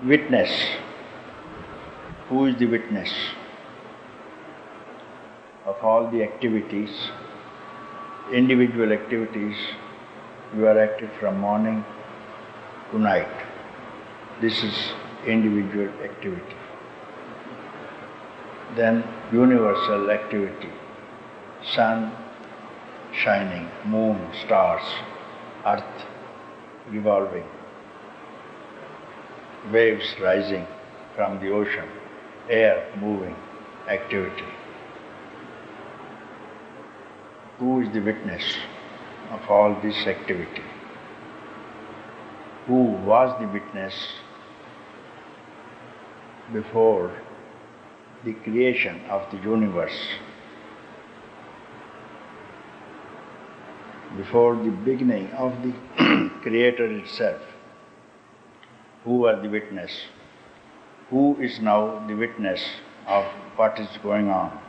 Witness. Who is the witness of all the activities, individual activities? You are active from morning to night. This is individual activity. Then universal activity. Sun shining, moon, stars, earth revolving, waves rising from the ocean, air moving, activity. Who is the witness of all this activity? Who was the witness before the creation of the universe? Before the beginning of the Creator itself, who was the witness? Who is now the witness of what is going on?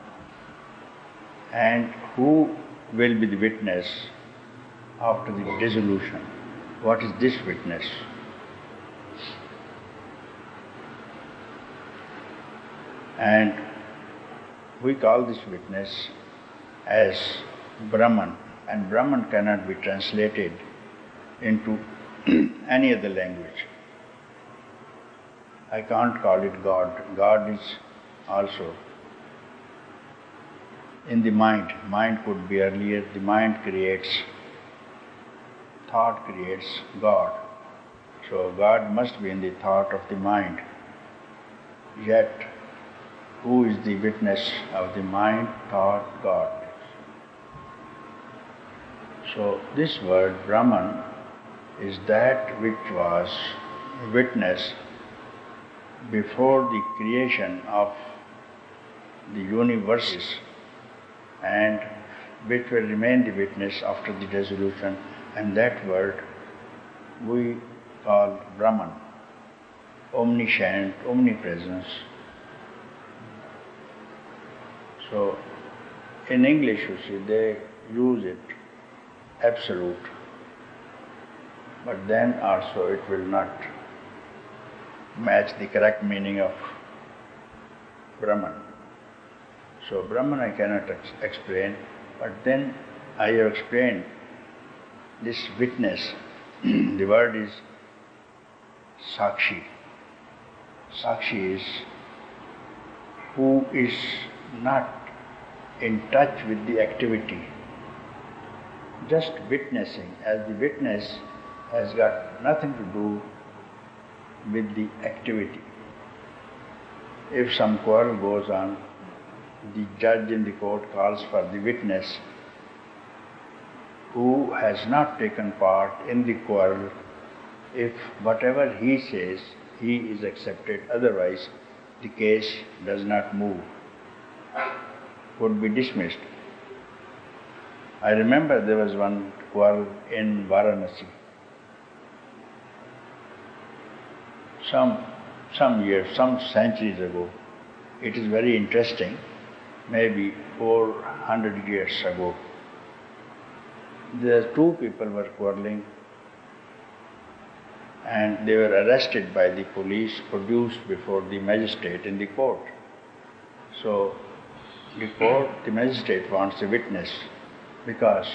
And who will be the witness after the dissolution? What is this witness? And we call this witness as Brahman. And Brahman cannot be translated into any other language. I can't call it God. God is also in the mind. Mind could be earlier. The mind creates, thought creates God. So God must be in the thought of the mind. Yet, who is the witness of the mind, thought, God? So this word Brahman is that which was witnessed before the creation of the universes and which will remain the witness after the dissolution, and that word we call Brahman, omniscient, omnipresence. So in English, you see, they use it absolute, but then also it will not match the correct meaning of Brahman. So Brahman I cannot explain, but then I have explained this witness. The word is Sakshi. Sakshi is who is not in touch with the activity, just witnessing, as the witness has got nothing to do with the activity. If some quarrel goes on, the judge in the court calls for the witness who has not taken part in the quarrel. If whatever he says, he is accepted, otherwise the case does not move, would be dismissed. I remember there was one quarrel in Varanasi. Some years, some centuries ago. It is very interesting, maybe 400 years ago. The two people were quarreling and they were arrested by the police, produced before the magistrate in the court. So the magistrate wants a witness, because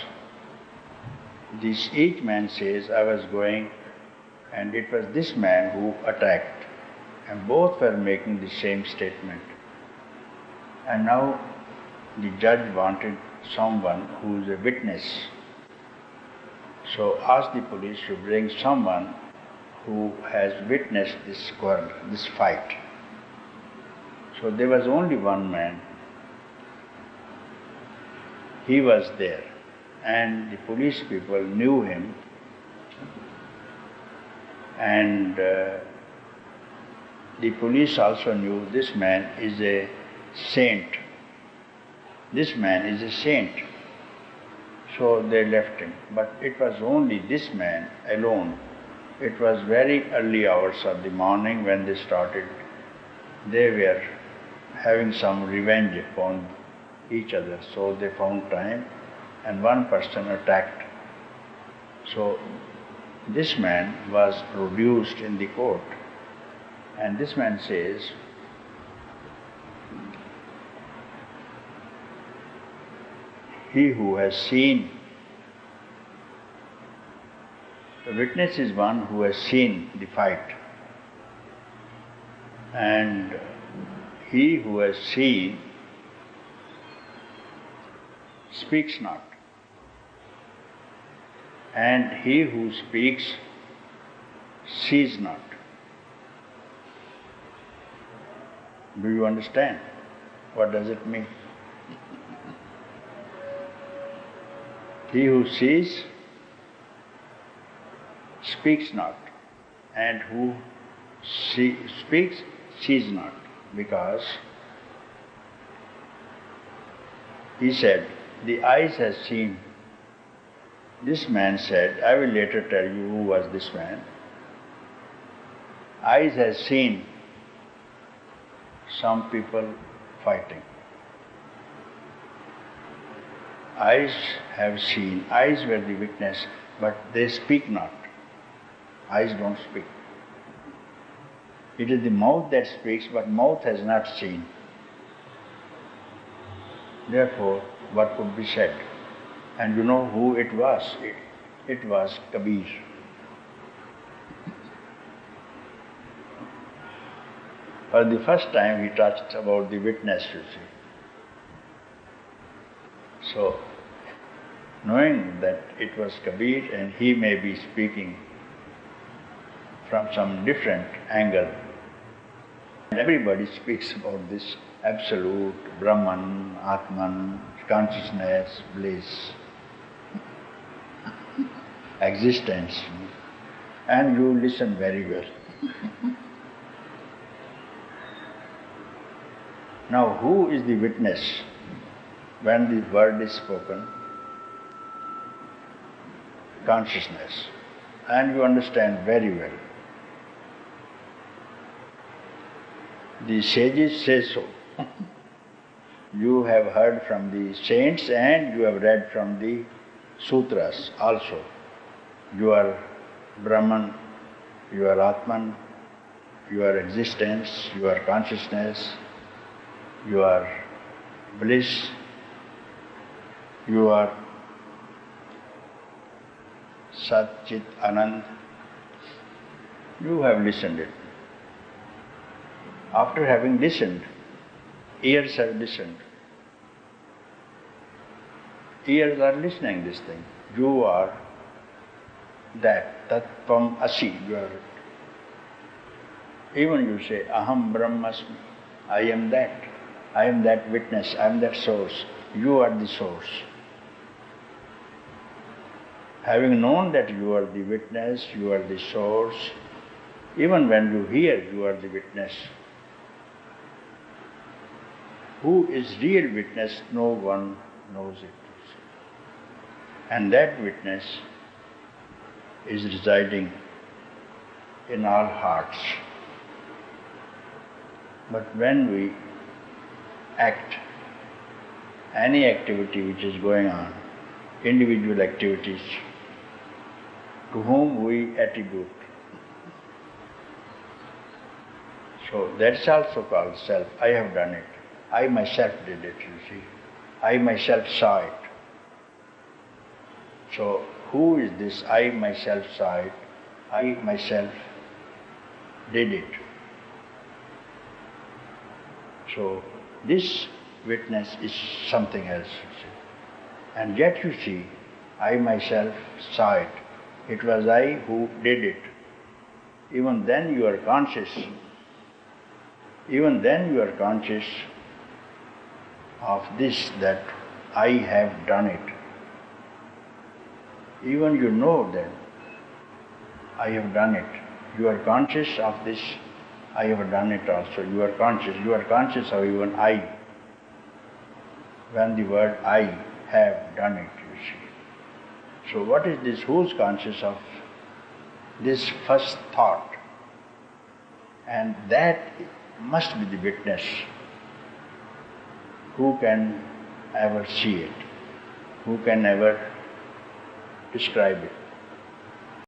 each man says, I was going and it was this man who attacked, and both were making the same statement. And now the judge wanted someone who is a witness. So asked the police to bring someone who has witnessed this quarrel, this fight. So there was only one man. He was there, and the police people knew him, and the police also knew this man is a saint. This man is a saint. So they left him. But it was only this man alone. It was very early hours of the morning when they started. They were having some revenge upon each other. So they found time and one person attacked. So this man was produced in the court And this man says, he who has seen, the witness is one who has seen the fight. And he who has seen speaks not. And he who speaks sees not. Do you understand? What does it mean? He who sees speaks not, and who speaks sees not, because he said, the eyes has seen. This man said, I will later tell you who was this man. Eyes has seen some people fighting. Eyes have seen, eyes were the witness, but they speak not. Eyes don't speak. It is the mouth that speaks, but mouth has not seen. Therefore, what could be said? And you know who it was? It was Kabir. For the first time he touched about the witness, you see. So, knowing that it was Kabir and he may be speaking from some different angle, and everybody speaks about this absolute Brahman, Atman, consciousness, bliss, existence, and you listen very well. Now, who is the witness when the word is spoken? Consciousness. And you understand very well. The sages say so. You have heard from the saints and you have read from the sutras also. You are Brahman, you are Atman, you are existence, you are consciousness, you are bliss, you are Sat Chit Anand. You have listened it. After having listened, ears have listened. Ears are listening this thing. You are that, Tattvam Asi, you are it. Even you say, Aham Brahmasmi, I am that witness, I am that source. You are the source. Having known that you are the witness, you are the source, even when you hear you are the witness, who is real witness, no one knows it. And that witness is residing in all hearts. But when we act, any activity which is going on, individual activities, to whom we attribute. So that's also called self. I have done it. I myself did it, you see. I myself saw it. So who is this I myself saw it? I myself did it. So this witness is something else, you see. And yet you see, I myself saw it. It was I who did it. Even then you are conscious. Even then you are conscious of this, that I have done it. Even you know that I have done it. You are conscious of this, I have done it also. You are conscious of even I. When the word I have done it, you see. So what is this? Who's conscious of this first thought? And that must be the witness. Who can ever see it? Who can ever describe it?